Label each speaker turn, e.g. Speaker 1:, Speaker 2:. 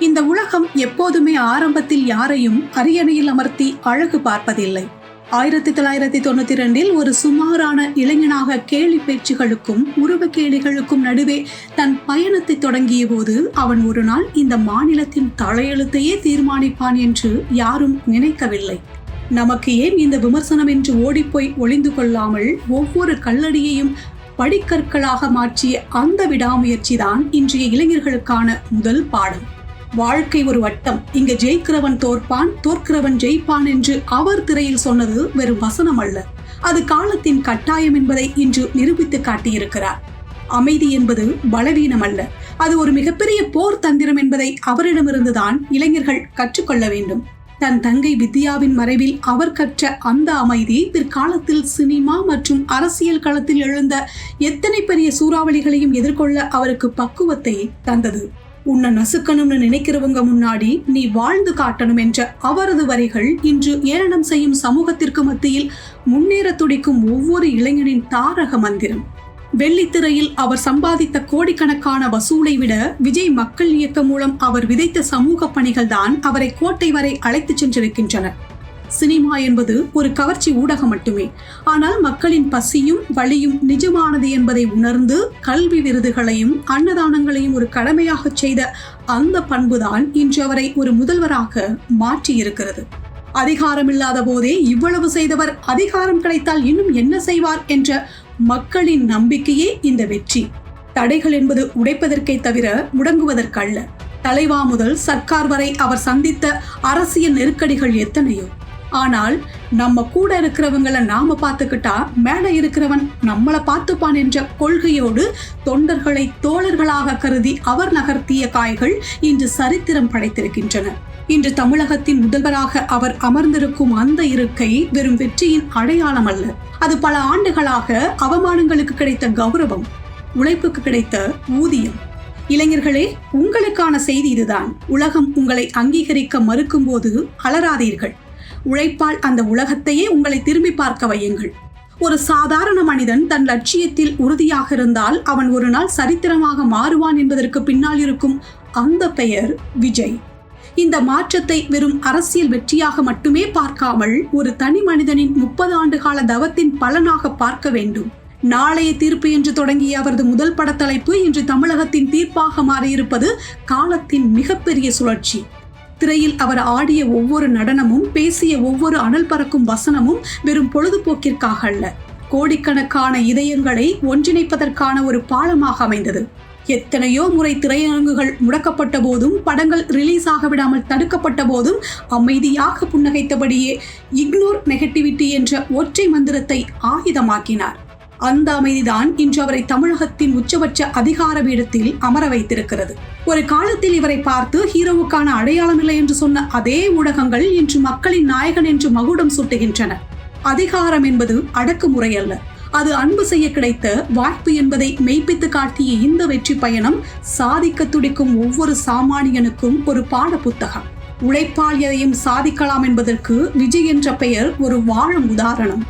Speaker 1: இந்த உலகம் எப்போதுமே ஆரம்பத்தில் யாரையும் அரியணையில் அமர்த்தி அழகு பார்ப்பதில்லை. 1992 ஒரு சுமாரான இளைஞனாக கேலி பேச்சுகளுக்கும் உருவ கேலிகளுக்கும் நடுவே தன் பயணத்தை தொடங்கிய போது அவன் ஒரு நாள் இந்த மாநிலத்தின் தலையெழுத்தையே தீர்மானிப்பான் என்று யாரும் நினைக்கவில்லை. நமக்கு ஏன் இந்த விமர்சனம் என்று ஓடிப்போய் ஒளிந்து கொள்ளாமல் ஒவ்வொரு கல்லடியையும் படிக்கற்களாக மாற்றிய அந்த விடாமுயற்சிதான் இன்றைய இளைஞர்களுக்கான முதல் பாடம். வாழ்க்கை ஒரு வட்டம், இங்க ஜெயிக்கிறவன் தோற்பான், தோற்கிறவன் ஜெயிப்பான் என்று அவர் திரையில் சொன்னது வெறும் வசனம் அல்ல, அது காலத்தின் கட்டாயம் என்பதை இன்று நிரூபித்து காட்டியிருக்கிறார். அமைதி என்பது பலவீனம் அல்ல, அது ஒரு மிகப்பெரிய போர் தந்திரம் என்பதை அவரிடமிருந்துதான் இளைஞர்கள் கற்றுக்கொள்ள வேண்டும். தன் தங்கை வித்யாவின் மறைவில் அவர் கற்ற அந்த அமைதி பிற்காலத்தில் சினிமா மற்றும் அரசியல் களத்தில் எழுந்த எத்தனை பெரிய சூறாவளிகளையும் எதிர்கொள்ள அவருக்கு பக்குவத்தை தந்தது. உன்னை நசுக்கணும்னு நினைக்கிறவங்க முன்னாடி நீ வாழ்ந்து காட்டணும் என்ற அவரது வரிகள் இன்று ஏளனம் செய்யும் சமூகத்திற்கு மத்தியில் முன்னேற துடிக்கும் ஒவ்வொரு இளைஞனின் தாரக மந்திரம். வெள்ளித்திரையில் அவர் சம்பாதித்த கோடிக்கணக்கான வசூலை விட விஜய் மக்கள் இயக்கம் மூலம் அவர் விதைத்த சமூக பணிகள் தான் அவரை கோட்டை வரை அழைத்து சென்றிருக்கின்றன. சினிமா என்பது ஒரு கவர்ச்சி ஊடகம் மட்டுமே, ஆனால் மக்களின் பசியும் வலியும் நிஜமானது என்பதை உணர்ந்து கல்வி விருதுகளையும் அன்னதானங்களையும் ஒரு கடமையாக செய்த அந்த பண்புதான் இன்று அவரை ஒரு முதல்வராக மாற்றி இருக்கிறது. அதிகாரமில்லாத போதே இவ்வளவு செய்தவர் அதிகாரம் கிடைத்தால் இன்னும் என்ன செய்வார் என்ற மக்களின் நம்பிக்கையே இந்த வெற்றி. தடைகள் என்பது உடைப்பதற்கே தவிர முடங்குவதற்கல்ல. தலைவா முதல் சர்க்கார் வரை அவர் சந்தித்த அரசியல் நெருக்கடிகள் எத்தனையோ. ஆனால் நம்ம கூட இருக்கிறவங்களை நாம பார்த்துக்கிட்டா மேல இருக்கிறவன் நம்மளை பார்த்துப்பான் என்ற கொள்கையோடு தொண்டர்களை தோழர்களாக கருதி அவர் நகர்த்திய காய்கள் இன்று சரித்திரம் படைத்திருக்கின்றன. இன்று தமிழகத்தின் முதல்வராக அவர் அமர்ந்திருக்கும் அந்த இருக்கை வெறும் வெற்றியின் அடையாளம் அல்ல, அது பல ஆண்டுகளாக அவமானங்களுக்கு கிடைத்த கௌரவம், உழைப்புக்கு கிடைத்த ஊதியம். இளைஞர்களே, உங்களுக்கான செய்தி இதுதான். உலகம் உங்களை அங்கீகரிக்க மறுக்கும் போது அலறாதீர்கள். உழைப்பால் அந்த உலகத்தையே உங்களை திரும்பி பார்க்க வையுங்கள். ஒரு சாதாரண மனிதன் தன் லட்சியத்தில் உறுதியாக இருந்தால் அவன் ஒரு நாள் சரித்திரமாக மாறுவான் என்பதற்கு பின்னால் இருக்கும் அந்த பெயர் விஜய். இந்த மாற்றத்தை வெறும் அரசியல் வெற்றியாக மட்டுமே பார்க்காமல் ஒரு தனி மனிதனின் 30 ஆண்டு கால தவத்தின் பலனாக பார்க்க வேண்டும். நாளைய தீர்ப்பு என்று தொடங்கிய அவரது முதல் படத்தலைப்பு இன்று தமிழகத்தின் தீர்ப்பாக மாறியிருப்பது காலத்தின் மிகப்பெரிய சுழற்சி. திரையில் அவர் ஆடிய ஒவ்வொரு நடனமும், பேசிய ஒவ்வொரு அனல் பறக்கும் வசனமும் வெறும் பொழுதுபோக்கிற்காக அல்ல, கோடிக்கணக்கான இதயங்களை ஒன்றிணைப்பதற்கான ஒரு பாலமாக அமைந்தது. எத்தனையோ முறை திரையரங்குகள் முடக்கப்பட்ட போதும், படங்கள் ரிலீஸ் ஆக விடாமல் தடுக்கப்பட்ட போதும் அமைதியாக புன்னகைத்தபடியே இக்னோர் நெகட்டிவிட்டி என்ற ஒற்றை மந்திரத்தை ஆயுதமாக்கினார். அந்த அமைதிதான் இன்று அவரை தமிழகத்தின் உச்சபட்ச அதிகார பீடத்தில் அமர வைத்திருக்கிறது. ஒரு காலத்தில் இவரை பார்த்து ஹீரோவுக்கான அடையாளம் இல்லை என்று சொன்ன அதே ஊடகங்கள் இன்று மக்களின் நாயகன் என்று மகுடம் சூட்டுகின்றன. அதிகாரம் என்பது அடக்குமுறை அல்ல, அது அன்பு செய்ய கிடைத்த வாய்ப்பு என்பதை மெய்ப்பித்து காட்டிய இந்த வெற்றி பயணம் சாதிக்க துடிக்கும் ஒவ்வொரு சாமானியனுக்கும் ஒரு பாட புத்தகம். உழைப்பால் எதையும் சாதிக்கலாம் என்பதற்கு விஜய் என்ற பெயர் ஒரு வாழும் உதாரணம்.